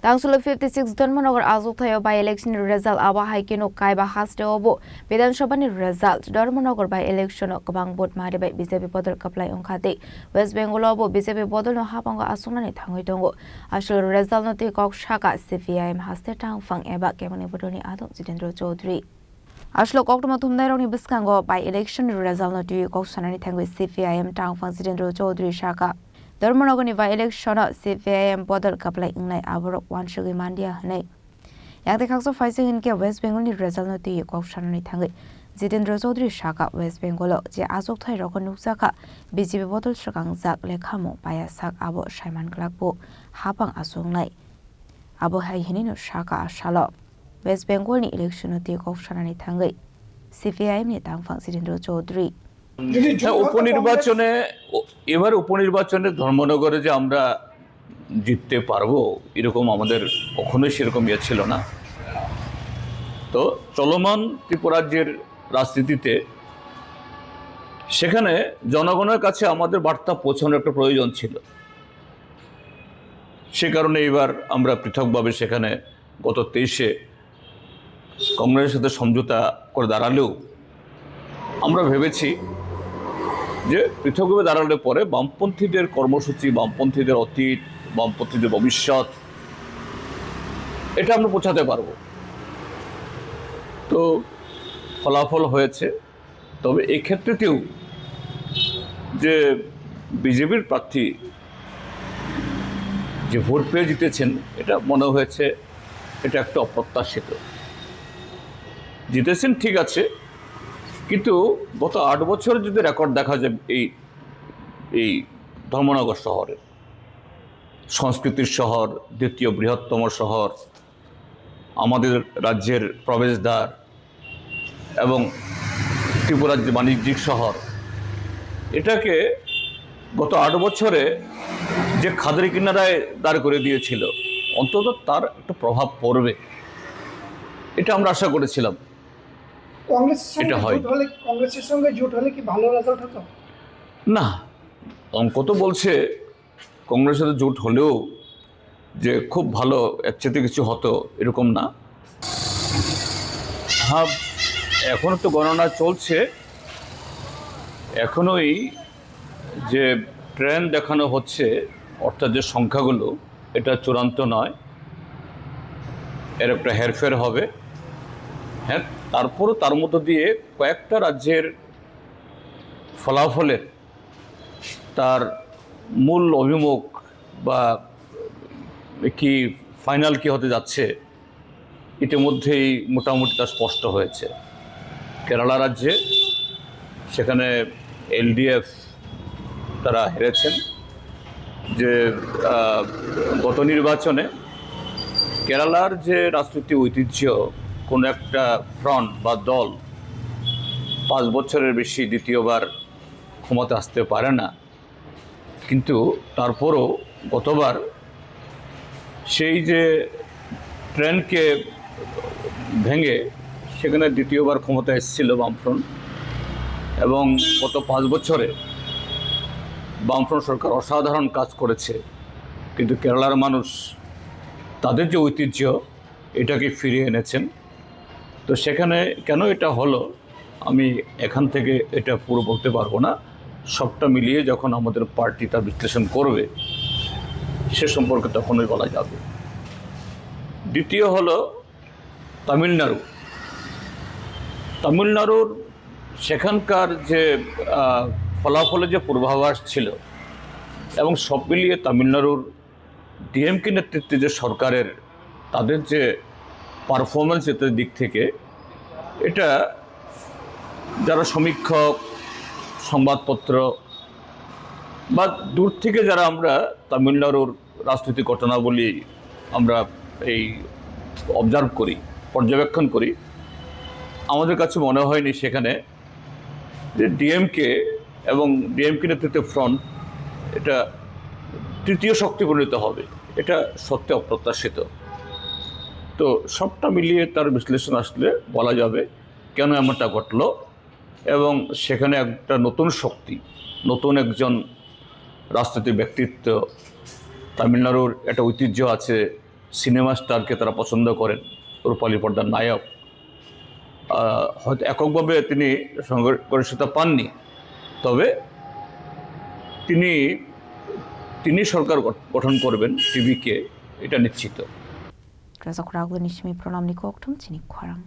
Tangsulo 56 Dharmanagar Azuthayo by election result Aba Haikino Kaiba Hasteobo Vidanshabani result Dharmanagar by election of Kabang Bot Madi by BJP Bodol Kaplai Onkati West Bengal Obo BJP Bodol no Hapanga Asunani Tangitongo Ashur result no take off Shaka CPIM Haste Tang Fang Eba Kemani Bodoni Adon Zidendro Chaudhry Ashlo Koktomatum Naironi Biskango by election result no to Koksanani Tang with CPIM Tang Fang Zidendro Chaudhry Shaka Dharmanagar by election CPIM Bodol Kaplai Inglai Aborok one Sugi Mandia Hane. Yakthe Kakso Faising in Kia West Bengal result no to Kokshanani Tangi Zidendro Chaudhry Shaka West Bengal Je Azok Thai Rokonusaka BJP Bodol Shakang Zak Lekamo by a Sak Abo Shaiman Glakbo Hapang Asunglai Abo Hainino Shaka Shalo West Bengal election no to Kokshanani Tangi CPIM ni Tangfang Zidendro Chaudhry উপনির্বাচনে এবার উপনির্বাচনে ধর্মনগরে যে আমরা জিততে পারবো এরকম আমাদের কখনোই সেরকম ইয়ে ছিল না। তো চলমান ত্রিপুরাজ্যের রাজনীতিতে সেখানে জনগণের কাছে আমাদের বার্তা পৌঁছানোর একটা প্রয়োজন ছিল। সে কারণে এবার আমরা পৃথকভাবে সেখানে গত 23-এ কংগ্রেসের সাথে সমঝোতা করে দাঁড়ালেও আমরা ভেবেছি যে পৃথকভাবে দাঁড়ালে পরে বামপন্থীদের কর্মসূচি, বামপন্থীদের অতীত, বামপন্থীদের ভবিষ্যৎ এটা আমরা পৌঁছাতে পারব। তো ফলাফল হয়েছে। তবে এই ক্ষেত্রেতেও যে বিজেপির প্রার্থী যে ভোট পেয়ে জিতেছেন এটা মনে হয়েছে এটা একটা অপ্রত্যাশিত। জিতেছেন ঠিক আছে, কিন্তু গত 8 বছরের যদি রেকর্ড দেখা যায় এই ধর্মনগর শহরে, সংস্কৃতির শহর, দ্বিতীয় বৃহত্তম শহর, আমাদের রাজ্যের প্রবেশদ্বার এবং ত্রিপুরার যে বাণিজ্যিক শহর, এটাকে গত 8 বছরে যে খাদের কিনারায় দাঁড় করে দিয়েছিল অন্তত তার একটা প্রভাব পড়বে এটা আমরা আশা করেছিলাম। কংগ্রেসের সঙ্গে জোট হলে কি ভালো রেজাল্ট হতো? না, অঙ্ক তো বলছে কংগ্রেসের জোট হলেও যে খুব ভালো এর চেয়ে কিছু হতো এরকম না। হ্যাঁ, এখনও তো গণনা চলছে, এখনোই যে ট্রেন্ড দেখানো হচ্ছে অর্থাৎ যে সংখ্যাগুলো এটা চূড়ান্ত নয়, এর একটা হেরফের হবে। হ্যাঁ, তারপরও তার মধ্য দিয়ে কয়েকটা রাজ্যের ফলাফলের তার মূল অভিমুখ বা কি ফাইনাল কি হতে যাচ্ছে ইতিমধ্যেই মোটামুটি তা স্পষ্ট হয়েছে। কেরালা রাজ্যে সেখানে এলডিএফ তারা হেরেছেন। যে গত নির্বাচনে কেরালার যে রাজনৈতিক ঐতিহ্য, কোনো একটা ফ্রন্ট বা দল 5 বছরের বেশি দ্বিতীয়বার ক্ষমতা আসতে পারে না, কিন্তু তারপরও গতবার সেই যে ট্রেন্ডকে ভেঙে সেখানে দ্বিতীয়বার ক্ষমতা এসেছিল বামফ্রন্ট, এবং গত 5 বছরে বামফ্রন্ট সরকার অসাধারণ কাজ করেছে। কিন্তু কেরালার মানুষ তাদের যে ঐতিহ্য এটাকে ফিরিয়ে এনেছেন। তো সেখানে কেন এটা হলো আমি এখান থেকে এটা পুরো বলতে পারবো না। সবটা মিলিয়ে যখন আমাদের পার্টি তার বিশ্লেষণ করবে সে সম্পর্কে তখনই বলা যাবে। দ্বিতীয় হলো তামিলনাড়ুর সেখানকার যে ফলাফলের যে পূর্বাভাস ছিল এবং সব মিলিয়ে তামিলনাড়ুর ডিএমকে নেতৃত্বে যে সরকারের তাদের যে পারফরমেন্স এর দিক থেকে এটা যারা সমীক্ষক, সংবাদপত্র বা দূর থেকে যারা আমরা তামিলনাড়ুর রাজনৈতিক ঘটনাবলী আমরা এই অবজার্ভ করি, পর্যবেক্ষণ করি, আমাদের কাছে মনে হয়নি সেখানে যে ডিএমকে এবং ডিএমকে নেতৃত্বে ফ্রন্ট এটা তৃতীয় শক্তি পরিণত হবে। এটা সত্যি অপ্রত্যাশিত। তো সবটা মিলিয়ে তার বিশ্লেষণ আসলে বলা যাবে কেন এমনটা ঘটলো, এবং সেখানে একটা নতুন শক্তি, নতুন একজন রাজনৈতিক ব্যক্তিত্ব, তামিলনাড়ুর একটা ঐতিহ্য আছে সিনেমা স্টারকে তারা পছন্দ করেন, রূপালী পর্দার নায়ক। হয়তো এককভাবে তিনি সংঘর্ষতা পাননি, তবে তিনি সরকার গঠন করবেন টিভিকে, এটা নিশ্চিত। Razak Raglan Ishmi Pronam Nikoktum Chinik Kwarang.